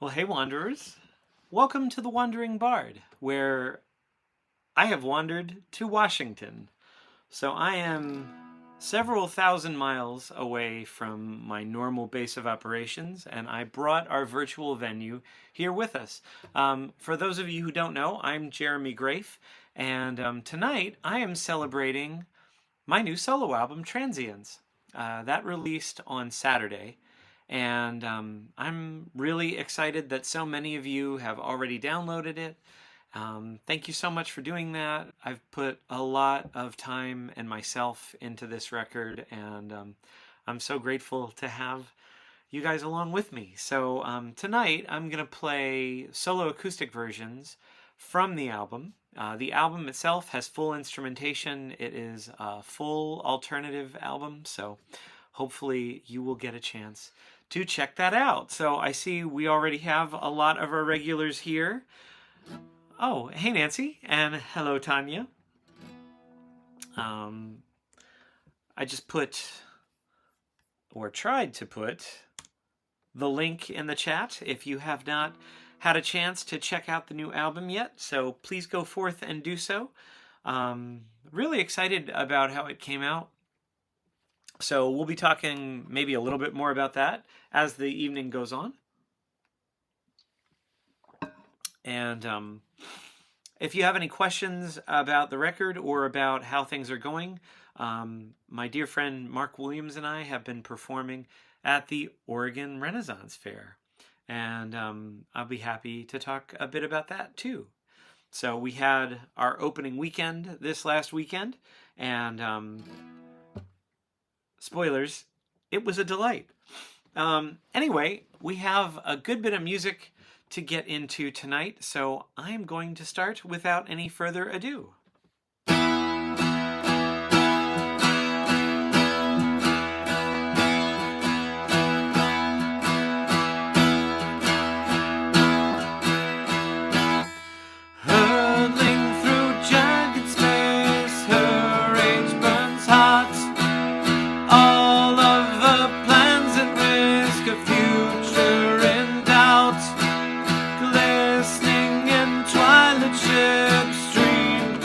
Well, hey, wanderers. Welcome to the Wandering Bard, where I have wandered to Washington. So I am several thousand miles away from my normal base of operations, and I brought our virtual venue here with us. For those of you who don't know, I'm Jeremy Grafe, and tonight I am celebrating my new solo album, Transience. That released on Saturday. And I'm really excited that so many of you have already downloaded it. Thank you so much for doing that. I've put a lot of time and myself into this record, and I'm so grateful to have you guys along with me. So tonight I'm going to play solo acoustic versions from the album. The album itself has full instrumentation. It is a full alternative album, so hopefully you will get a chance to check that out. So I see we already have a lot of our regulars here. Oh, hey Nancy, and hello Tanya. I just put, or tried to put, the link in the chat if you have not had a chance to check out the new album yet. So please go forth and do so. Really excited about how it came out. So we'll be talking maybe a little bit more about that as the evening goes on. And if you have any questions about the record or about how things are going, my dear friend Mark Williams and I have been performing at the Oregon Renaissance Fair. And I'll be happy to talk a bit about that too. So we had our opening weekend this last weekend, and spoilers, it was a delight. Anyway, we have a good bit of music to get into tonight, so I'm going to start without any further ado. Glistening in twilight ships streamed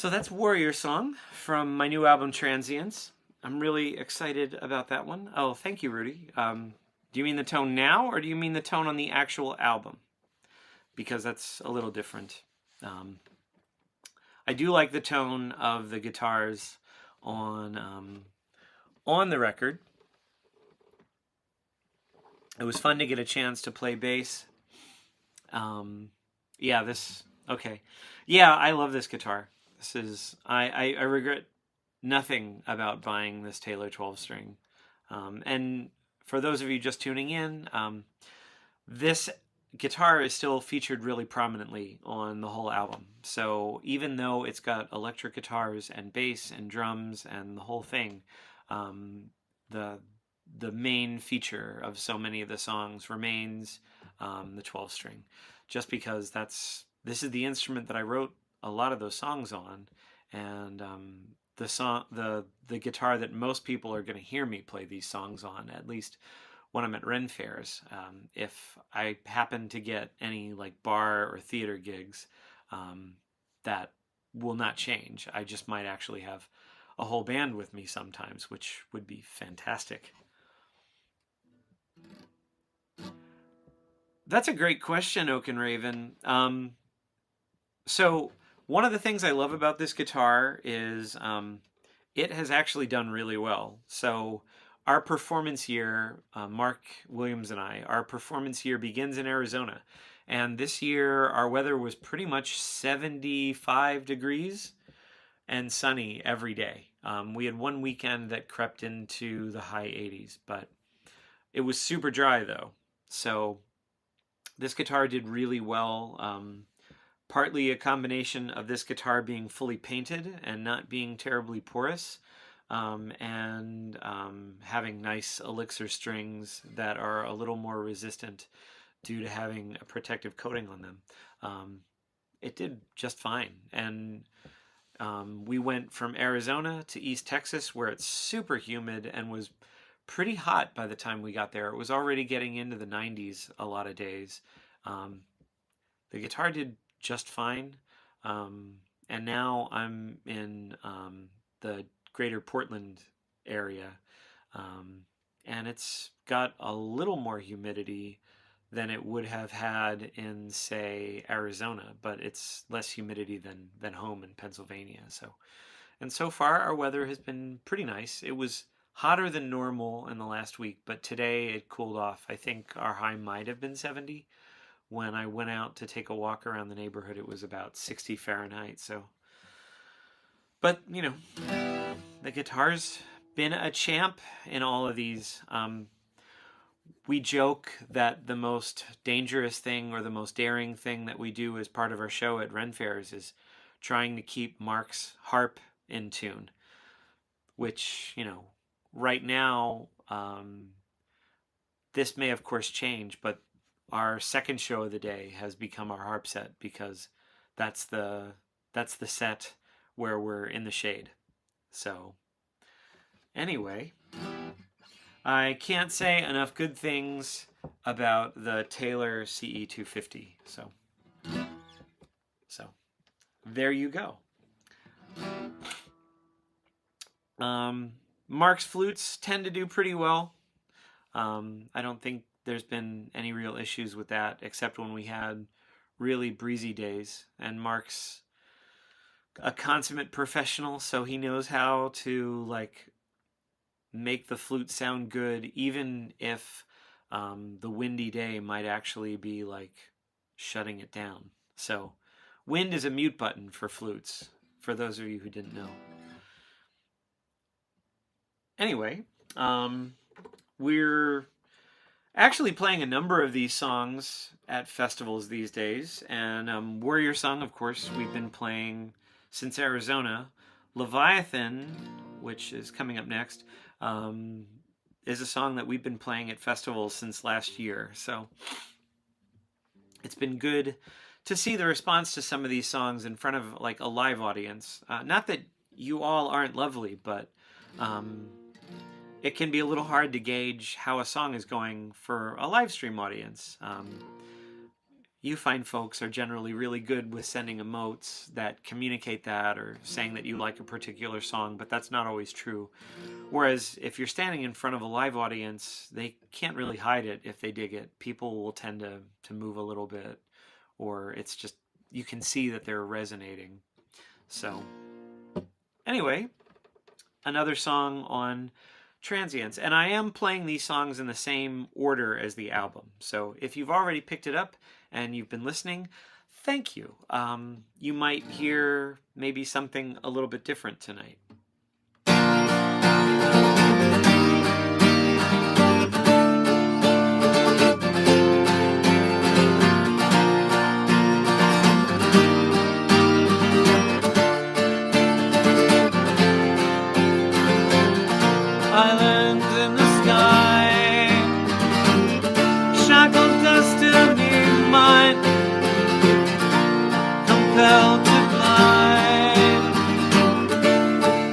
So that's Warrior Song from my new album Transience. I'm really excited about that one. Oh, thank you, Rudy. Do you mean the tone now, or do you mean the tone on the actual album? Because that's a little different. I do like the tone of the guitars on the record. It was fun to get a chance to play bass. Yeah, okay. Yeah, I love this guitar. I regret nothing about buying this Taylor 12 string. And for those of you just tuning in, this guitar is still featured really prominently on the whole album. So even though it's got electric guitars and bass and drums and the whole thing, the main feature of so many of the songs remains the 12 string, just because this is the instrument that I wrote a lot of those songs on, and the guitar that most people are going to hear me play these songs on, at least when I'm at Ren fairs. If I happen to get any like bar or theater gigs, that will not change. I just might actually have a whole band with me sometimes, which would be fantastic. That's a great question, Oaken Raven. So one of the things I love about this guitar is it has actually done really well. So our performance year, Mark Williams and I, our performance year begins in Arizona. And this year our weather was pretty much 75 degrees and sunny every day. We had one weekend that crept into the high 80s, but it was super dry though. So this guitar did really well. Partly a combination of this guitar being fully painted and not being terribly porous, and having nice elixir strings that are a little more resistant due to having a protective coating on them. It did just fine. And we went from Arizona to East Texas, where it's super humid and was pretty hot by the time we got there. It was already getting into the 90s a lot of days. The guitar did just fine. And now I'm in the greater Portland area. And it's got a little more humidity than it would have had in, say, Arizona, but it's less humidity than home in Pennsylvania. And so far our weather has been pretty nice. It was hotter than normal in the last week, but today it cooled off. I think our high might have been 70. When I went out to take a walk around the neighborhood, it was about 60 Fahrenheit. But the guitar's been a champ in all of these. We joke that the most dangerous thing or the most daring thing that we do as part of our show at Ren Fairs is trying to keep Mark's harp in tune, which, right now, this may of course change, but our second show of the day has become our harp set, because that's the set where we're in the shade. So anyway, I can't say enough good things about the Taylor CE 250. So there you go. Mark's flutes tend to do pretty well. I don't think there's been any real issues with that, except when we had really breezy days. And Mark's a consummate professional, so he knows how to make the flute sound good, even if the windy day might actually be shutting it down. So wind is a mute button for flutes, for those of you who didn't know. Anyway, we're actually playing a number of these songs at festivals these days, and Warrior Song, of course, we've been playing since Arizona. Leviathan, which is coming up next, is a song that we've been playing at festivals since last year. So it's been good to see the response to some of these songs in front of a live audience. Not that you all aren't lovely, but it can be a little hard to gauge how a song is going for a live stream audience. you find folks are generally really good with sending emotes that communicate that or saying that you like a particular song, but that's not always true. Whereas if you're standing in front of a live audience, they can't really hide it if they dig it. People will tend to move a little bit, or it's just, you can see that they're resonating. So anyway, another song on Transience. And I am playing these songs in the same order as the album. So if you've already picked it up and you've been listening, thank you. You might hear maybe something a little bit different tonight. Islands in the sky, shackled destiny mine, compelled to climb,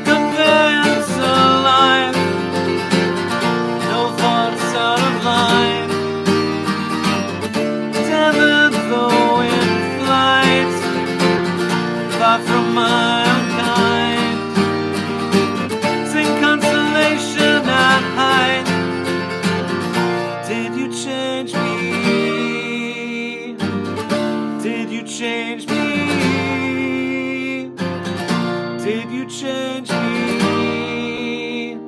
conveyance alive, no thoughts out of line, tethered though in flight, far from my own kind. Did you change me? Did you change me? Did you change me?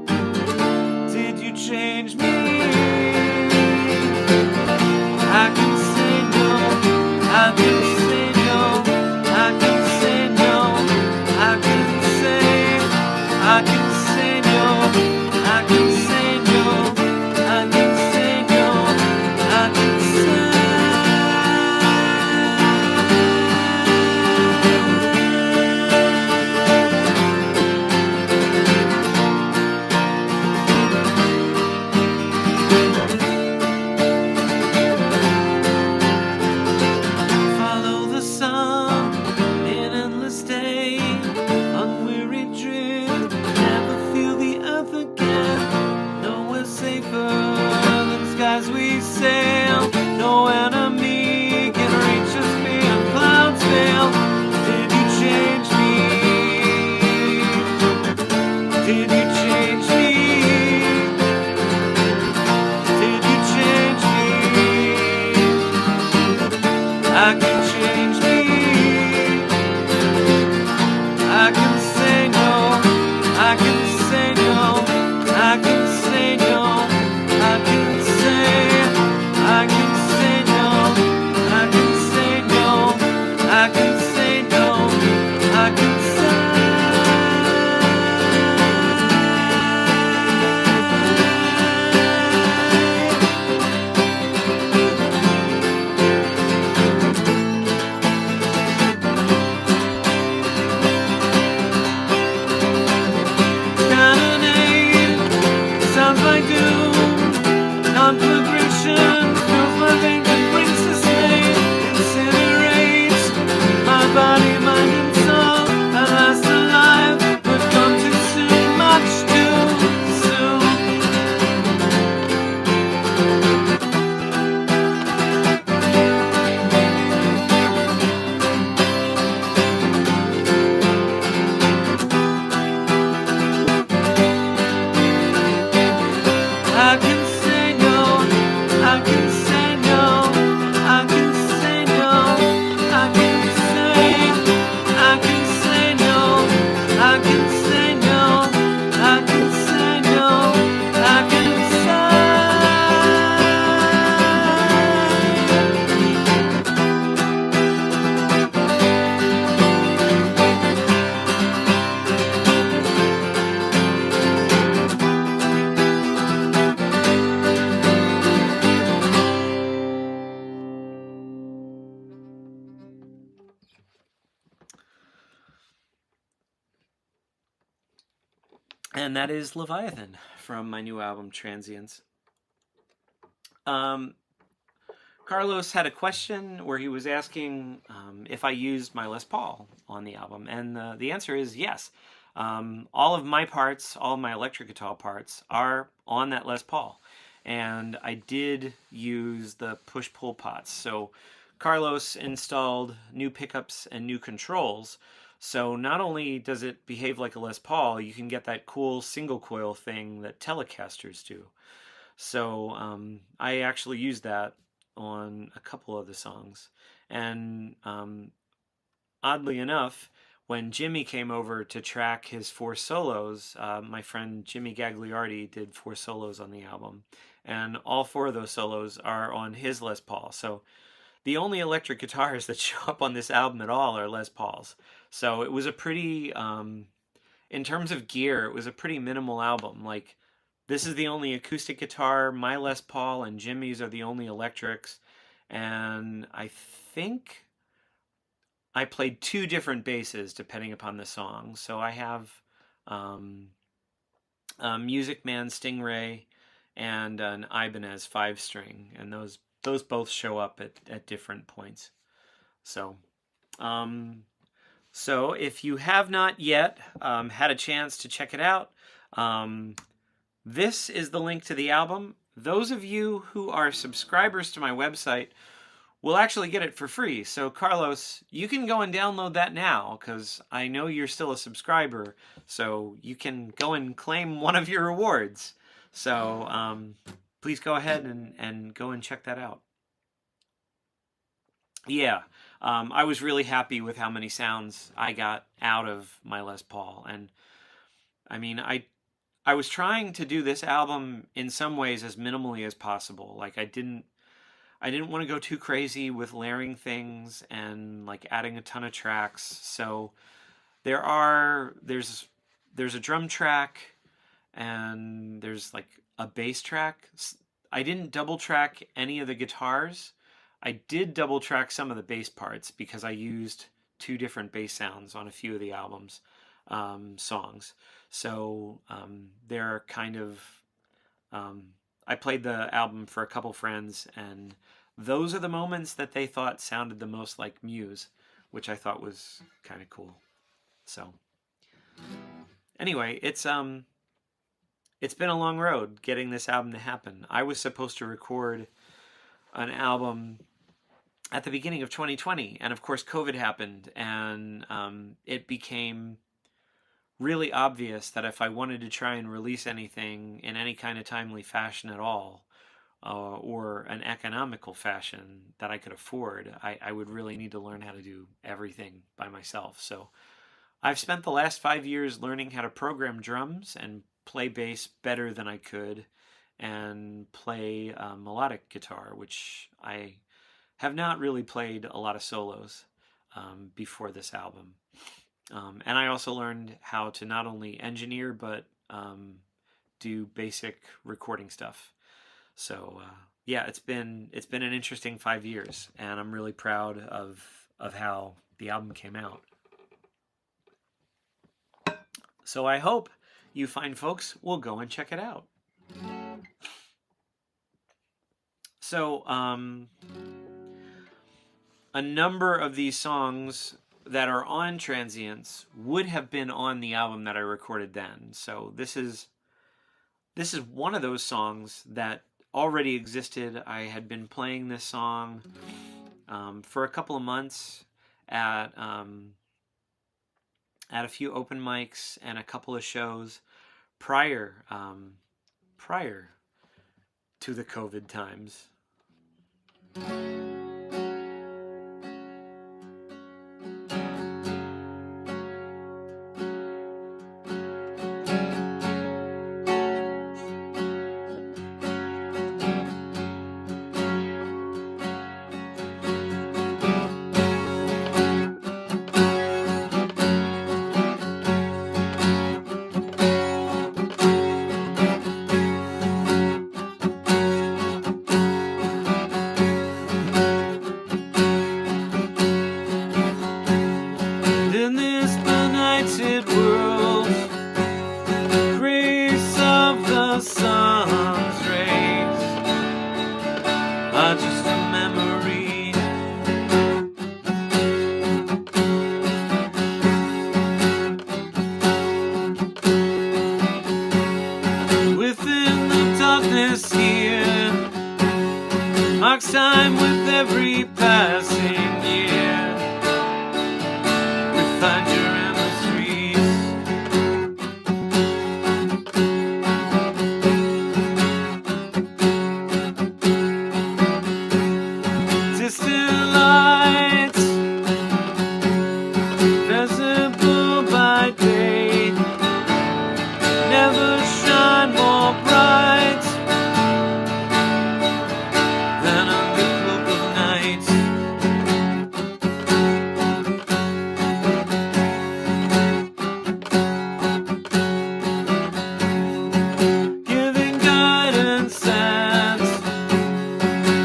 Did you change me? I can say no, I can say no, I can say no, I can say, I can say no, I can say no, I can say no, I can say. Follow the sun in endless day, unweary drift, never feel the earth again. Nowhere safer than skies we sail, no enemy can reach us beyond clouds veil. Did you change me? Did you change me? Did you change me? I can change me. I can say no, I can say no, I can say no, I can say, I can say no, I can say no, I can say no, I can say. Cannonade sounds like doom, conflagration fills my veins and brings dismay, incinerates my body, mind and soul, at last alive, but gone too soon, much too soon. I can say no, I can say no, I can say no, I can say, I can say no, I can say no, I can say no, I can say. And that is Leviathan from my new album, Transience. Carlos had a question where he was asking if I used my Les Paul on the album, and the answer is yes. All of my parts, all of my electric guitar parts are on that Les Paul, and I did use the push-pull pots. So Carlos installed new pickups and new controls. So not only does it behave like a Les Paul, you can get that cool single coil thing that Telecasters do. So I actually used that on a couple of the songs. And oddly enough, when Jimmy came over to track his 4 solos, my friend Jimmy Gagliardi did 4 solos on the album. And all 4 of those solos are on his Les Paul. So the only electric guitars that show up on this album at all are Les Pauls. So it was a pretty, in terms of gear, it was a pretty minimal album. Like, this is the only acoustic guitar, my Les Paul and Jimmy's are the only electrics. And I think I played 2 different basses depending upon the song. So I have a Music Man Stingray and an Ibanez 5-string, and those both show up at different points. So, so if you have not yet had a chance to check it out, this is the link to the album. Those of you who are subscribers to my website will actually get it for free. So Carlos, you can go and download that now, because I know you're still a subscriber, so you can go and claim one of your rewards. So please go ahead and go and check that out. Yeah, I was really happy with how many sounds I got out of my Les Paul. And I mean, I was trying to do this album in some ways as minimally as possible. Like, I didn't want to go too crazy with layering things and like adding a ton of tracks. So there's a drum track and there's like a bass track. I didn't double track any of the guitars. I did double track some of the bass parts because I used 2 different bass sounds on a few of the album's songs. So they're kind of, I played the album for a couple friends, and those are the moments that they thought sounded the most like Muse, which I thought was kind of cool. So anyway, it's been a long road getting this album to happen. I was supposed to record an album at the beginning of 2020, and of course COVID happened, and it became really obvious that if I wanted to try and release anything in any kind of timely fashion at all, or an economical fashion that I could afford, I would really need to learn how to do everything by myself. So I've spent the last 5 years learning how to program drums and play bass better than I could, and play melodic guitar, which I have not really played a lot of solos before this album. And I also learned how to not only engineer, but do basic recording stuff. So yeah, it's been an interesting 5 years, and I'm really proud of how the album came out. So I hope you fine folks will go and check it out. So a number of these songs that are on Transience would have been on the album that I recorded then. So this is one of those songs that already existed. I had been playing this song for a couple of months at a few open mics and a couple of shows prior to the COVID times. Clock's time with every passing year. We find your endless streets. Distant lights, visible by day, never shine more bright than under cloak of night. Giving guidance and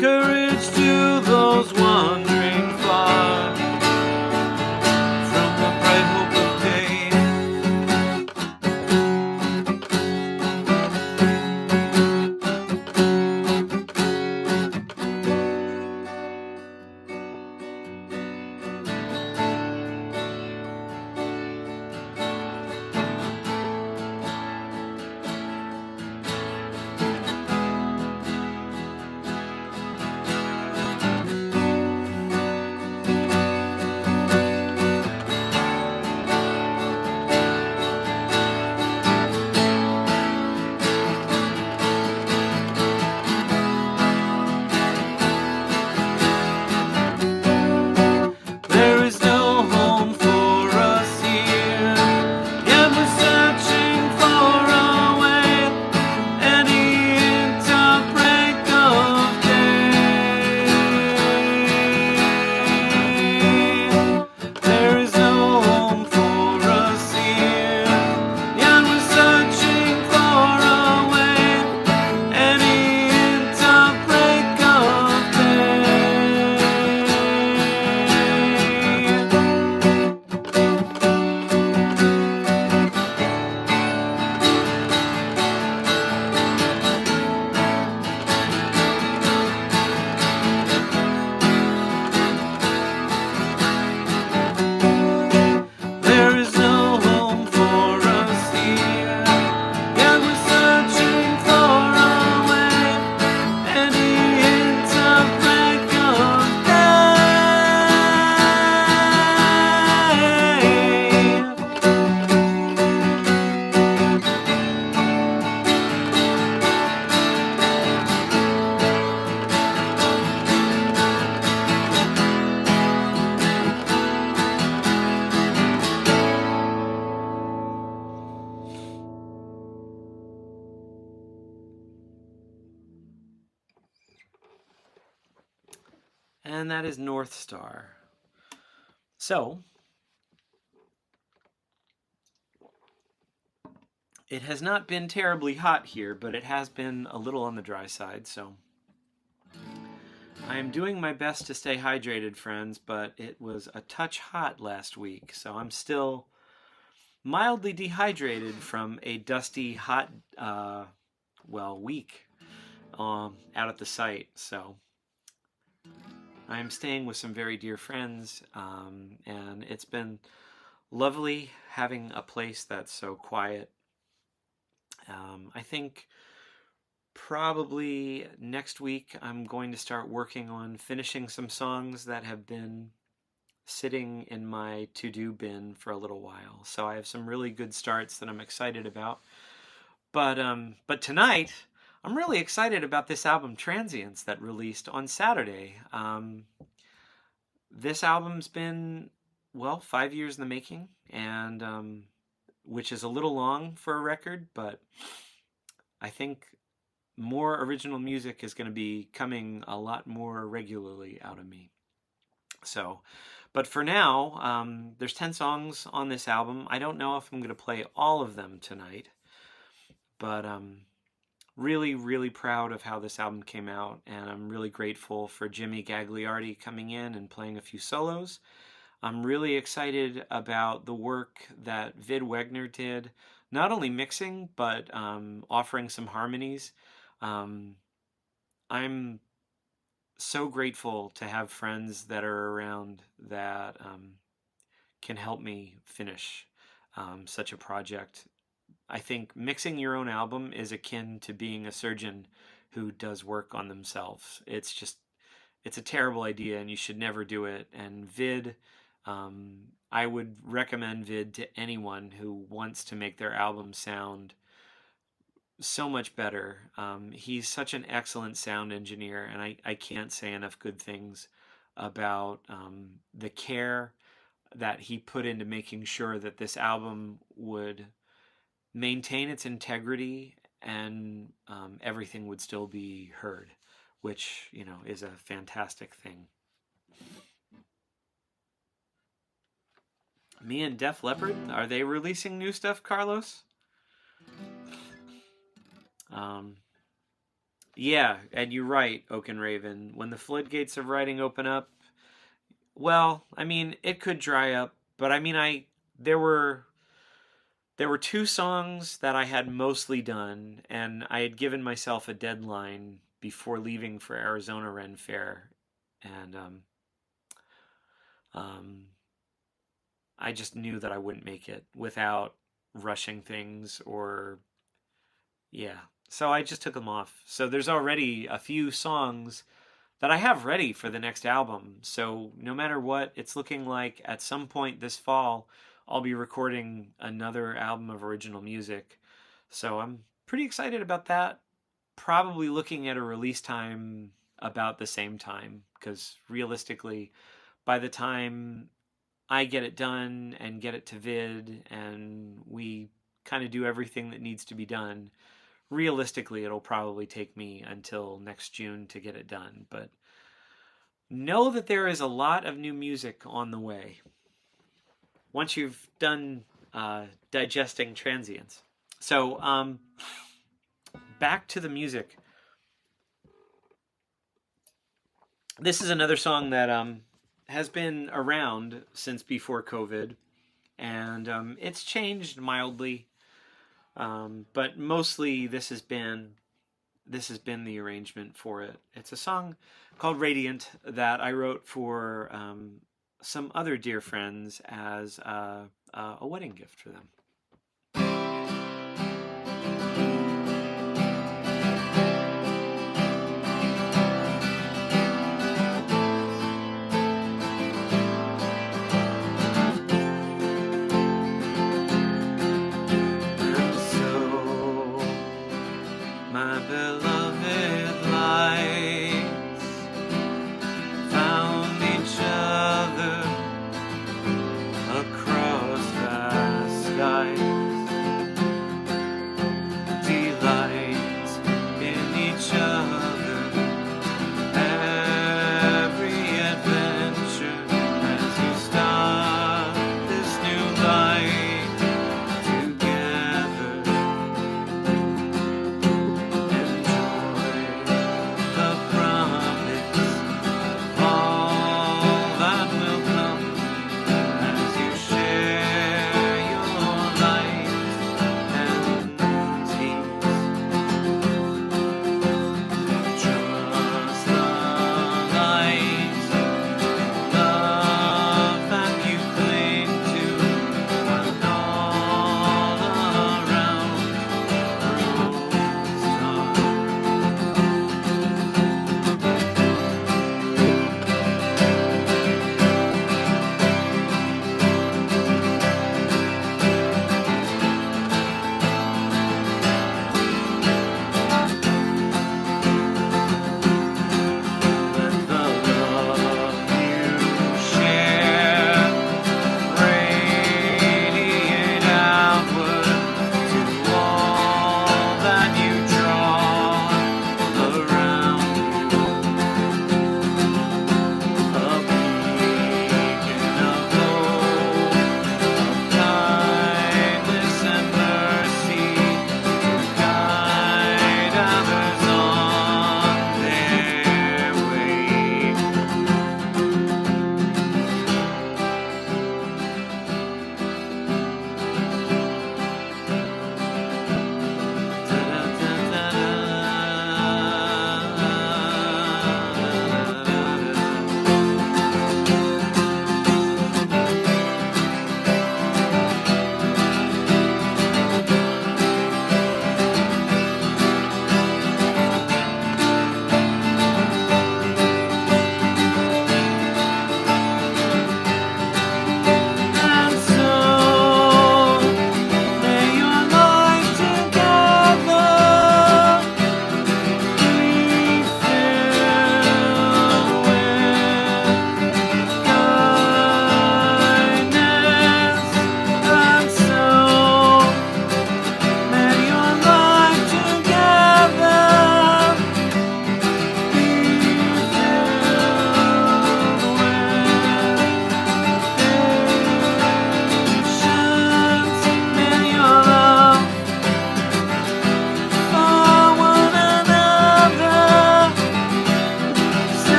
courage to those wandering far from the bright hope of day. There is no home for us here, yet we're searching for a way. Any hint of break of day. There is no home for us here, yet we're searching for a way. Any hint of break of day. There is no home for us here, yet we're searching for a way. Any hint of break of And that is North Star. So, it has not been terribly hot here, but it has been a little on the dry side, so I am doing my best to stay hydrated, friends, but it was a touch hot last week, so I'm still mildly dehydrated from a dusty, hot, week out at the site, so I am staying with some very dear friends, and it's been lovely having a place that's so quiet. I think probably next week I'm going to start working on finishing some songs that have been sitting in my to-do bin for a little while. So I have some really good starts that I'm excited about. But tonight, I'm really excited about this album, Transience, that released on Saturday. This album's been, 5 years in the making, and which is a little long for a record, but I think more original music is going to be coming a lot more regularly out of me. So, but for now, there's 10 songs on this album. I don't know if I'm going to play all of them tonight, but really, really proud of how this album came out, and I'm really grateful for Jimmy Gagliardi coming in and playing a few solos. I'm really excited about the work that Vid Wegner did, not only mixing, but offering some harmonies. I'm so grateful to have friends that are around that can help me finish such a project. I think mixing your own album is akin to being a surgeon who does work on themselves. It's just it's a terrible idea and you should never do it. And Vid, I would recommend Vid to anyone who wants to make their album sound so much better. He's such an excellent sound engineer, and I can't say enough good things about the care that he put into making sure that this album would maintain its integrity and everything would still be heard, which, you know, is a fantastic thing. Me and Def Leppard, are they releasing new stuff, Carlos? Um, yeah, and you're right, Oaken Raven. When the floodgates of writing open up, well, I mean, it could dry up, but I mean, there were there were two songs that I had mostly done, and I had given myself a deadline before leaving for Arizona Ren Fair, and um, I just knew that I wouldn't make it without rushing things or yeah. So I just took them off. So there's already a few songs that I have ready for the next album. So no matter what, it's looking like at some point this fall, I'll be recording another album of original music. So I'm pretty excited about that. Probably looking at a release time about the same time, because realistically, by the time I get it done and get it to Vid and we kind of do everything that needs to be done, realistically, it'll probably take me until next June to get it done. But know that there is a lot of new music on the way once you've done digesting Transience. So, back to the music. This is another song that has been around since before COVID, and it's changed mildly. But mostly this has been the arrangement for it. It's a song called Radiant that I wrote for some other dear friends as a wedding gift for them.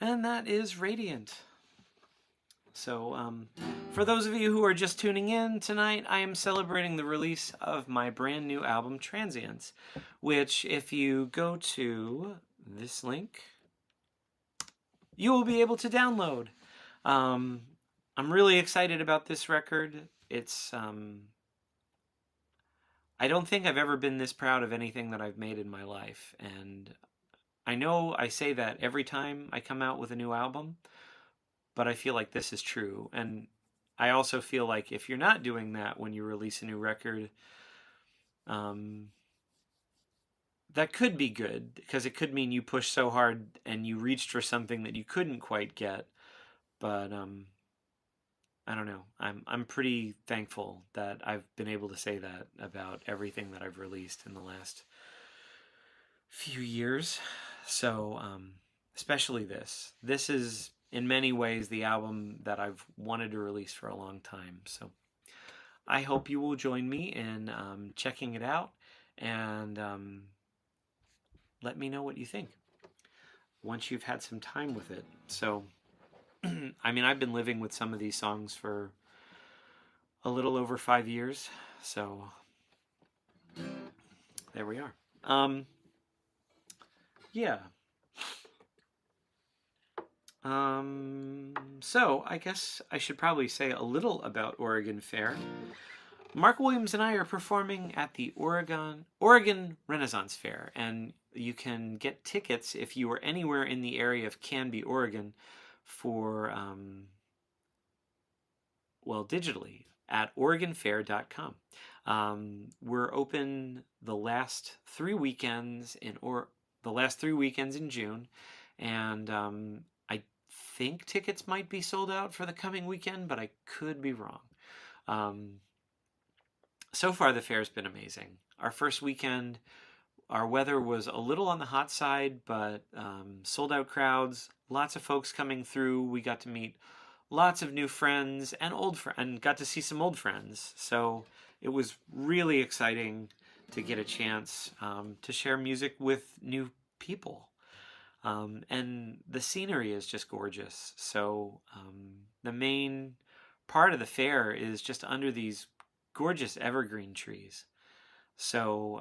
and that is Radiant. So, for those of you who are just tuning in tonight, I am celebrating the release of my brand new album, Transience, which, if you go to this link, you will be able to download. I'm really excited about this record. It's, I don't think I've ever been this proud of anything that I've made in my life, and I know I say that every time I come out with a new album, but I feel like this is true. And I also feel like if you're not doing that when you release a new record, that could be good, because it could mean you pushed so hard and you reached for something that you couldn't quite get. But I don't know. I'm pretty thankful that I've been able to say that about everything that I've released in the last few years. So especially this. This is in many ways the album that I've wanted to release for a long time. So I hope you will join me in checking it out, and let me know what you think once you've had some time with it. So, I mean, I've been living with some of these songs for a little over 5 years. So there we are. Yeah. So I guess I should probably say a little about Oregon Fair. Mark Williams and I are performing at the Oregon Renaissance Fair, and you can get tickets if you are anywhere in the area of Canby, Oregon, for, well, digitally at OregonFair.com. We're open the last 3 weekends in June, and I think tickets might be sold out for the coming weekend, but I could be wrong. So far, the fair's been amazing. Our first weekend, our weather was a little on the hot side, but sold out crowds, lots of folks coming through. We got to meet lots of new friends and got to see some old friends. So it was really exciting to get a chance to share music with new people. And the scenery is just gorgeous. So the main part of the fair is just under these gorgeous evergreen trees. So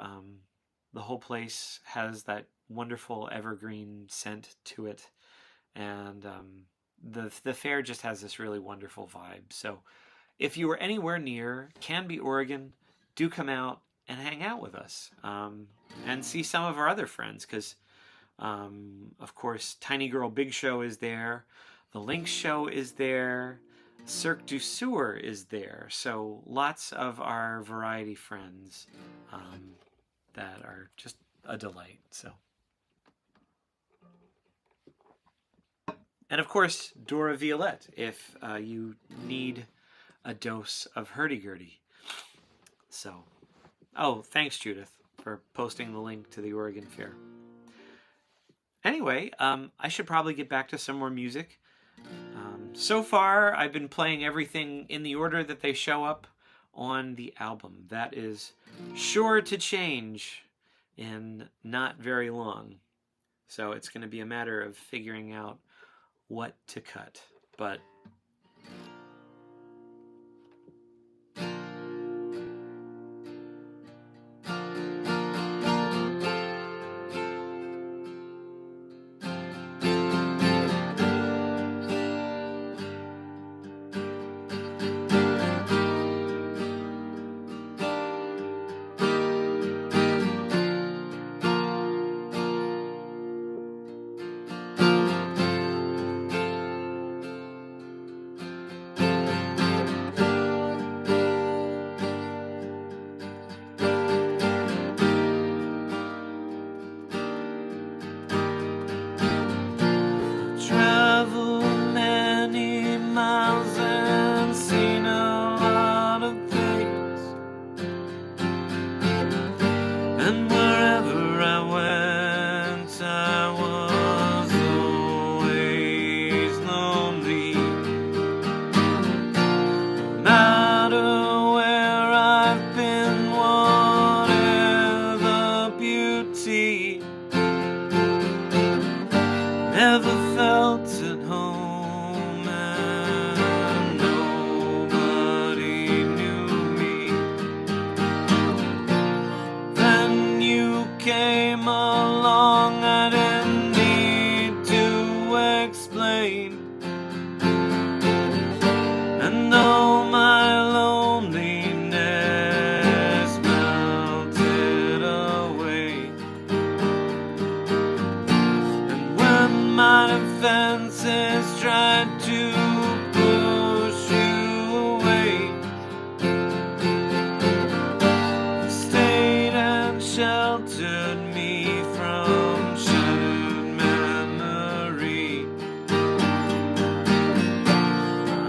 the whole place has that wonderful evergreen scent to it, and the fair just has this really wonderful vibe. So if you are anywhere near Canby, Oregon, do come out and hang out with us, and see some of our other friends, because of course Tiny Girl Big Show is there, the Lynx Show is there, Cirque du Soleil is there. So lots of our variety friends that are just a delight. So, and of course Dora Violette, if you need a dose of hurdy-gurdy. So, oh, thanks Judith for posting the link to the Oregon Fair. Anyway, I should probably get back to some more music. So far, I've been playing everything in the order that they show up on the album. That is sure to change in not very long. So it's going to be a matter of figuring out what to cut. But never felt came along, I didn't need to explain. And though my loneliness melted away, and when my defenses tried to push you away, you stayed and sheltered me from shattered memory.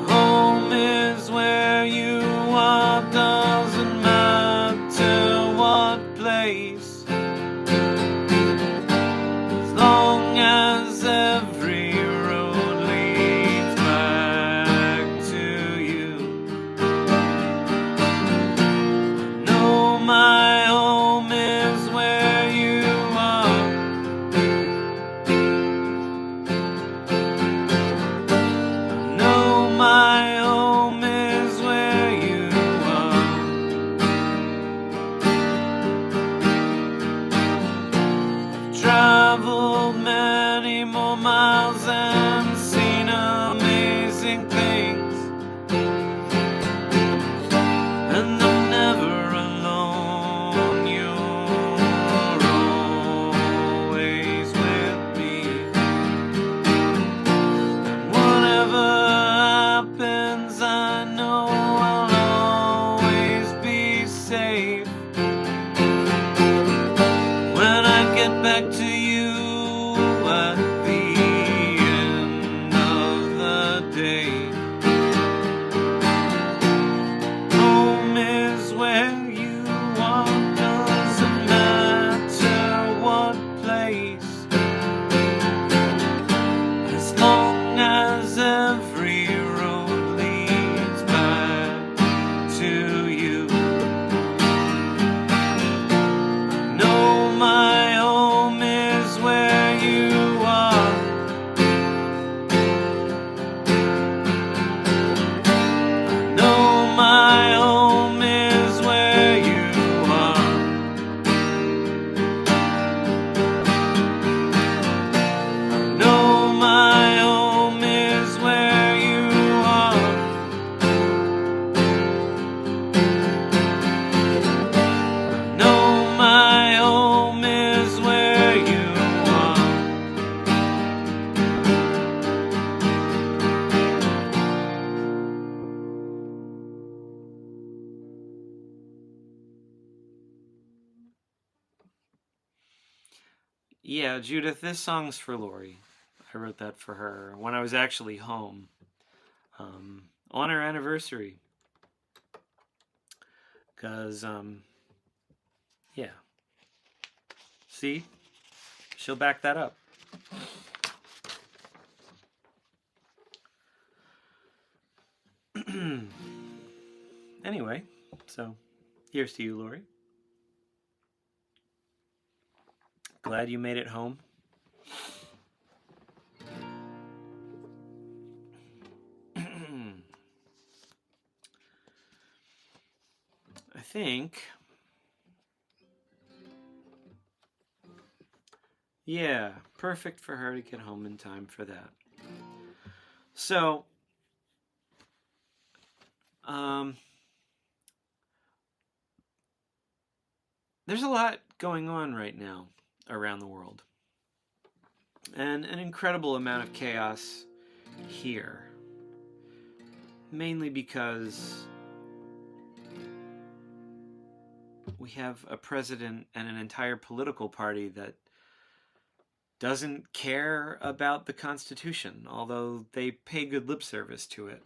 Home is where you are, doesn't matter what place, as long as every road leads back to you. I know my home is where you are. I know my home is where you are. I've traveled many more miles and seen amazing things, and I'm never alone. You're always with me. And whatever happens, I know I'll always be safe. When I get back to you at the end of the day, home is where you are, doesn't matter what place, as long as every road leads back to you. I know my home is where you are. I know my home is where you are. I know my home is where you are. I know my home is where you are. Yeah, Judith, this song's for Lori. I wrote that for her when I was actually home on her anniversary. Because, yeah. See? She'll back that up. Anyway, so here's to you, Lori. Glad you made it home. I think, yeah, perfect for her to get home in time for that. So, there's a lot going on right now around the world, and an incredible amount of chaos here, mainly because we have a president and an entire political party that doesn't care about the Constitution, although they pay good lip service to it.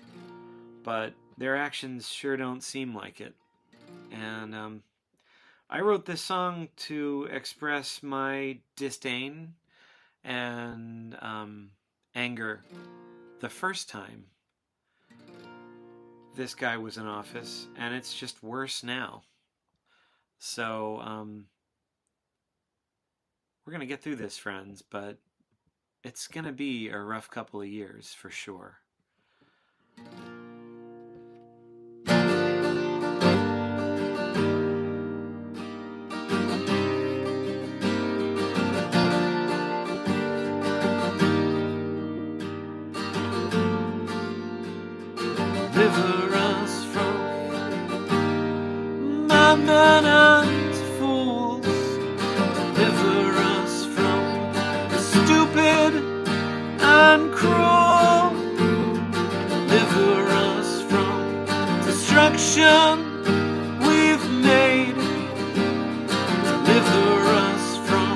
But their actions sure don't seem like it. And I wrote this song to express my disdain and anger the first time this guy was in office, and it's just worse now. So, we're going to get through this, friends, but it's going to be a rough couple of years for sure. depression we've made. Deliver us from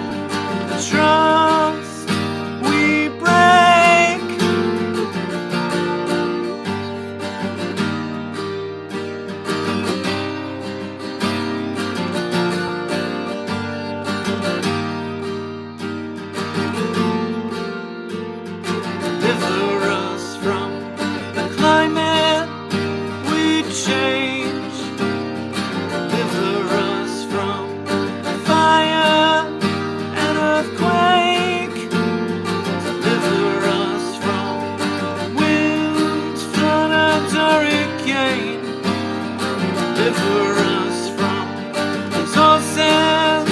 the trust we break. Deliver us from the climate we change. Deliver us from fire and earthquake. Deliver us from wind, flood and hurricane. Deliver us from sources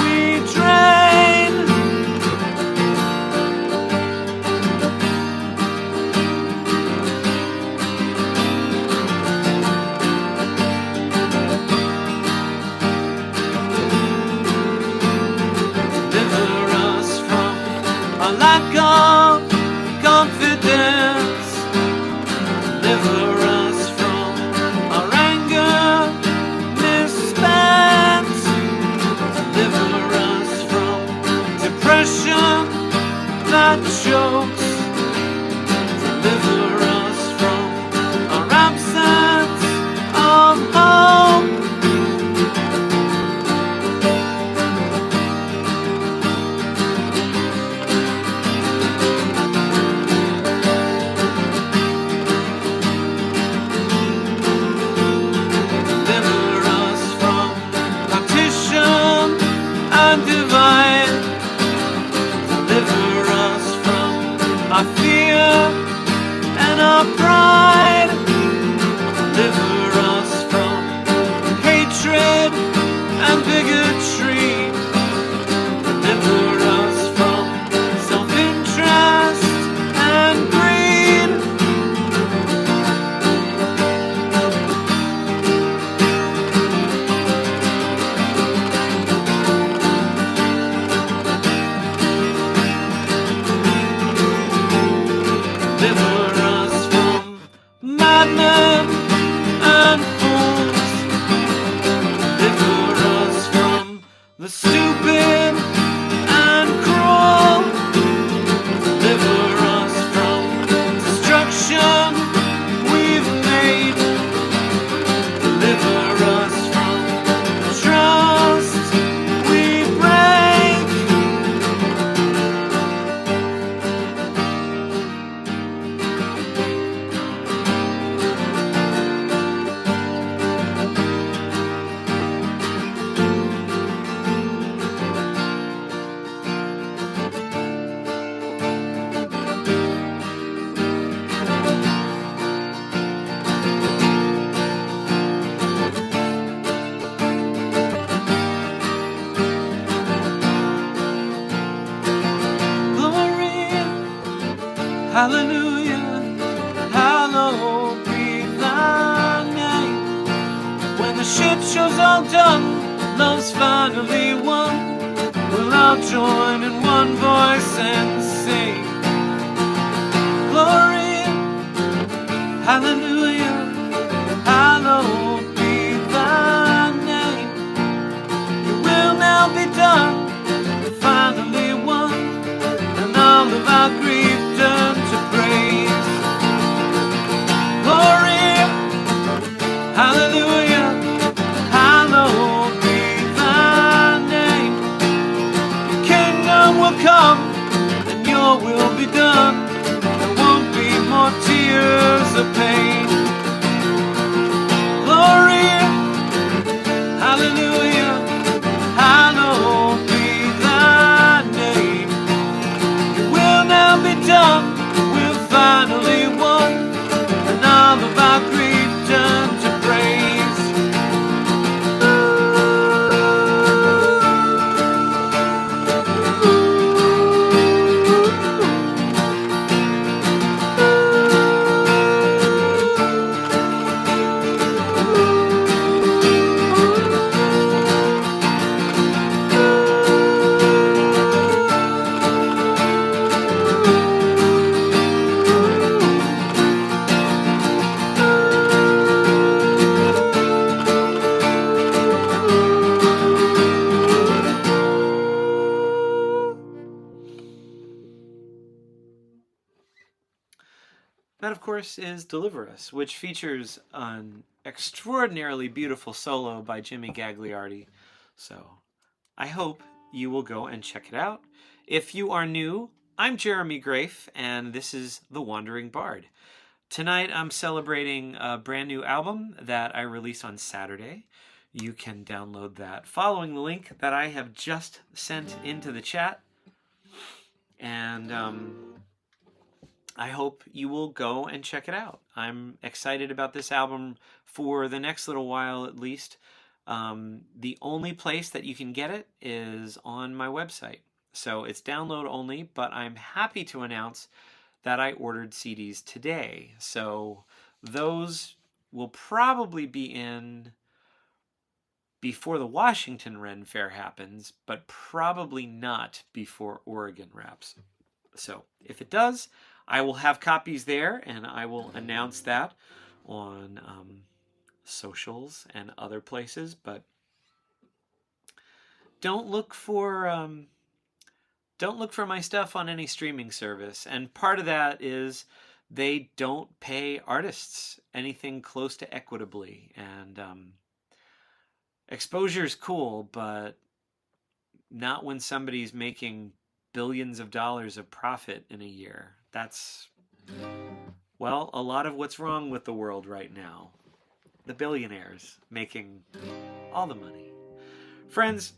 we drain. Deliver us from a lack of confidence. Deliver us from our anger misspent. Deliver us from depression that chokes. Deliver us from our absence of hope. Deliver us from partition and divide. Deliver us from our fear and our pride. Deliver us from hatred and bigotry. Deliver us from self-interest and greed. Deliver us from madmen and fools. Deliver us from the stupid and cruel. Deliver us from destruction we've made. Deliver us from trust we break. Glory, hallelujah, hallowed be thy name. When the shit show's all done, love's finally won. We'll all join in one voice and sing. Glory, hallelujah, hallowed be thy name. Your will now be done, finally won, and all of our grief turned to praise. Glory, hallelujah, hallowed be thy name. Your kingdom will come, and your will be done. There won't be more tears of pain. Glory, hallelujah, hallowed be thy name. Your will now be done, we've finally won, and all of our grief turned to praise. That, of course, is Deliver Us, which features an extraordinarily beautiful solo by Jimmy Gagliardi. So I hope you will go and check it out. If you are new, I'm Jeremy Grafe, and this is The Wandering Bard. Tonight I'm celebrating a brand new album that I release on Saturday. You can download that following the link that I have just sent into the chat. And I hope you will go and check it out. I'm excited about this album for the next little while at least. The only place that you can get it is on my website. So it's download only, but I'm happy to announce that I ordered CDs today. So those will probably be in before the Washington Ren Fair happens, but probably not before Oregon wraps. So if it does, I will have copies there, and I will announce that on socials and other places. But don't look for my stuff on any streaming service. And part of that is they don't pay artists anything close to equitably. And exposure is cool, but not when somebody's making billions of dollars of profit in a year. That's, well, a lot of what's wrong with the world right now. The billionaires making all the money. Friends,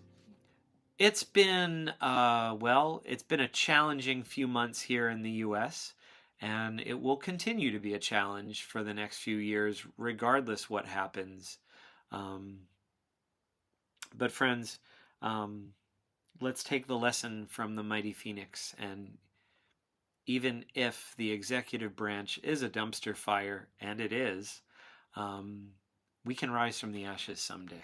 it's been, it's been a challenging few months here in the U.S., and it will continue to be a challenge for the next few years, regardless what happens. But friends, let's take the lesson from the mighty Phoenix, and even if the executive branch is a dumpster fire, and it is, we can rise from the ashes someday.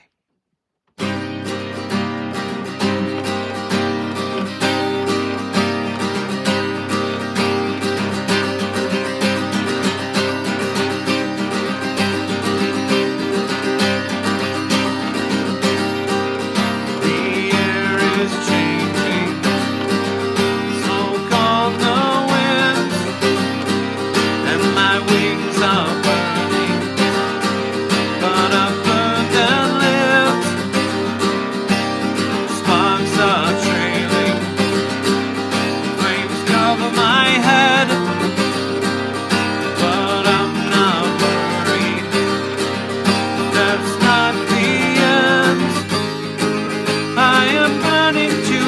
I am burning to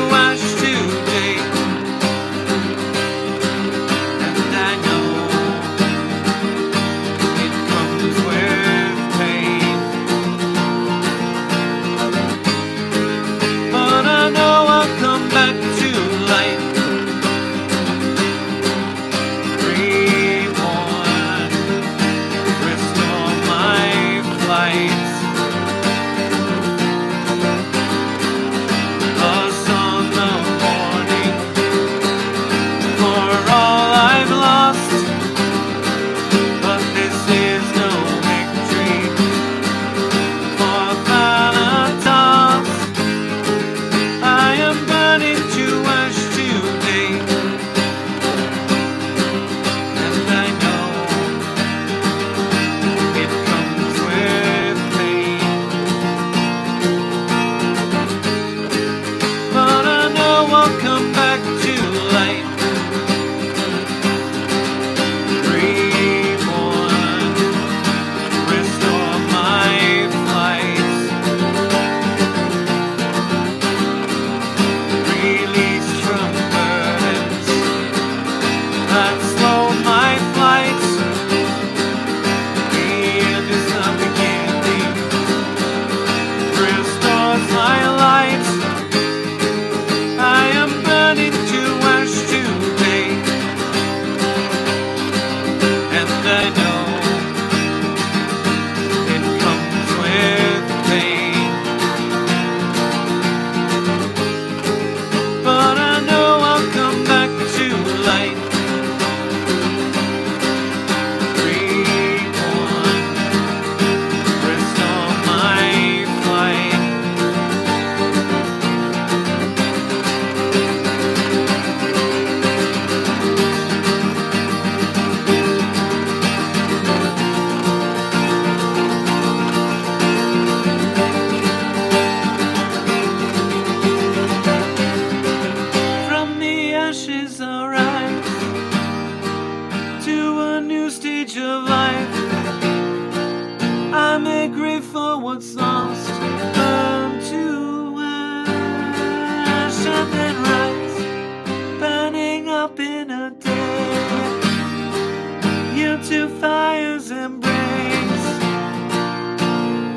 fire's embrace.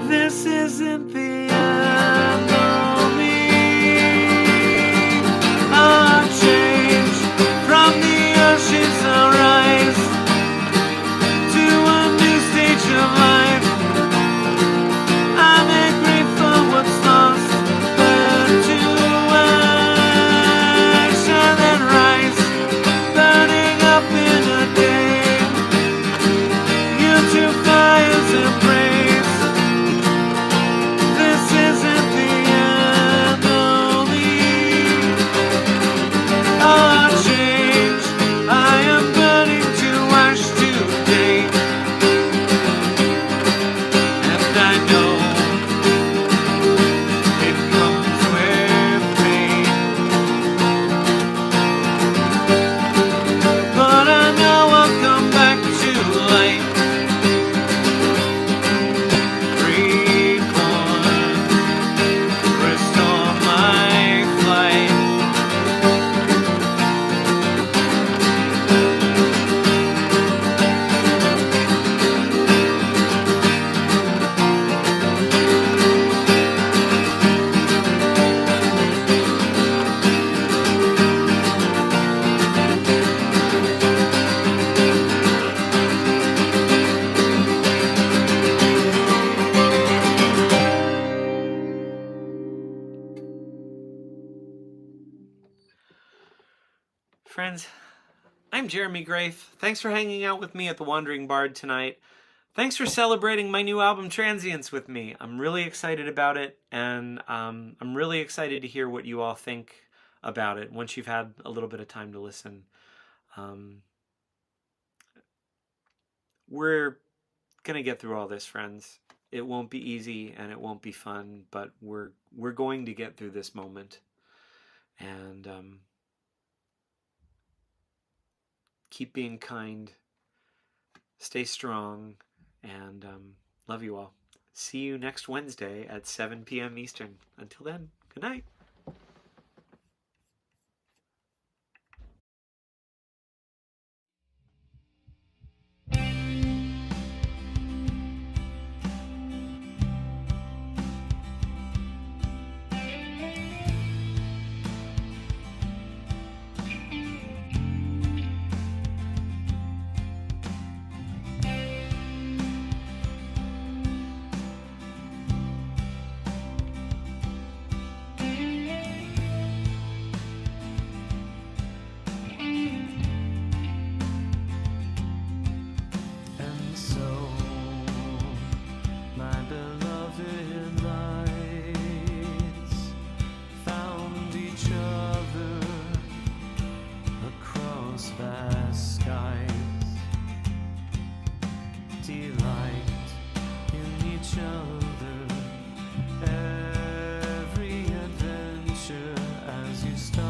This isn't the end of me. A change from the oceans arise to a new stage of life. I make grief for what's lost, burn to ash and then rise, burning up in a day. You two fires embrace. This isn't the end only. A change. I am burning to ash today, and I know it comes with pain, but I know I'll come back to light. Reborn, restore my flight. Friends, I'm Jeremy Grafe. Thanks for hanging out with me at the Wandering Bard tonight. Thanks for celebrating my new album Transience with me. I'm really excited about it, and I'm really excited to hear what you all think about it once you've had a little bit of time to listen. We're gonna get through all this, friends. It won't be easy and it won't be fun, but we're going to get through this moment. And keep being kind, stay strong, and love you all. See you next Wednesday at 7 p.m. Eastern. Until then, good night. And so, my beloved lights found each other across vast skies. Delight in each other, every adventure as you start.